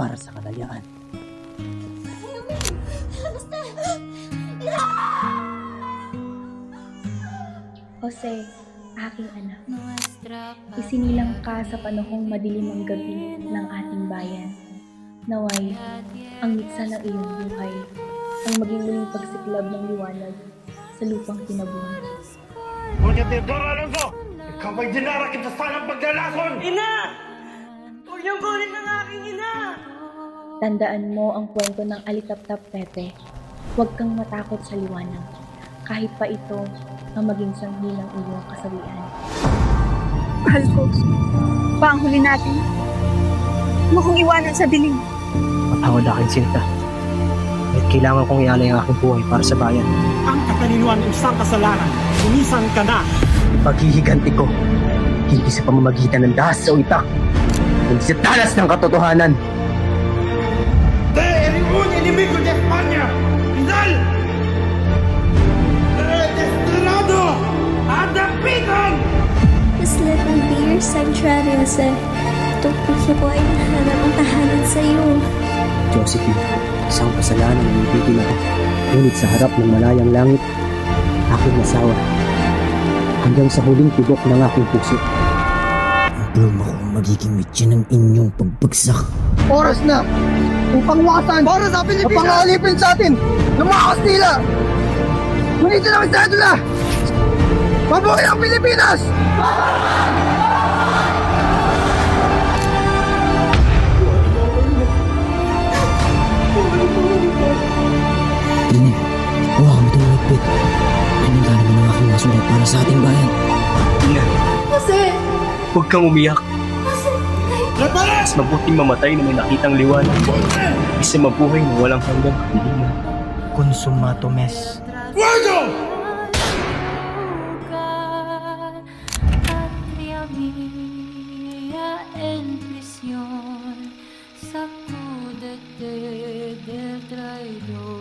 para sa kalayaan. Jose, aking anak, isinilang ka sa panahong madilim ang gabi ng ating bayan. Naway, ang mitsa ng iyong buhay ang maging muling pagsiklab ng liwanag sa lupang tinabunan. Doña Teodoro Alonso! Ikaw ay dinarakit sa salang paglalason! Ina! Huwag niyong kunin ang aking ina! Tandaan mo ang kwento ng Alitap-Tap Pepe. Huwag kang matakot sa liwanag, kahit pa ito ang maging sanhi ng iyong kasawian. Mahal ko, pa ang huli natin. Huwag kong iwanan sa dilim. Matawad aking sinta. At kailangan kong ialay ang aking buhay para sa bayan. Ang katalinuhan ng isang kasalanan, lumisan ka na. Paghihiganti ko, hindi sa pamamagitan ng dahas sa utak, kundi sa talas ng katotohanan. ¡De ningún enemigo de España! ¡Rizal! ¡Desterrado! ¡Adapitan! Just let me be your sanctuary, Jose. Itong puso ko ay nahanap ang tahanan sa iyo. Josephine, isang kasalanan ang ibigin ako. Ngunit sa harap ng malayang langit, aking nasawa. Hanggang sa huling tibok ng aking puso. Ang akong magiging mitya ng inyong pagbagsak. Oras na upang wakasan para sa Pilipinas! Pangalipin sa atin ng mga Kastila! Ngunit na ang sedula! Mabuhay ang Pilipinas! Dinig, hawakan mo itong malagpit. Pinagdala mo ng aking masulat para sa ating bayan. Ina, Jose! huwag kang umiyak. Mas mabuting mamatay na may nakitang liwanag. Isa mabuhay na walang hanggang kadiliman. Consumato mes. ¡Fuego! Patria mía en prisión, sacúdete del traidor.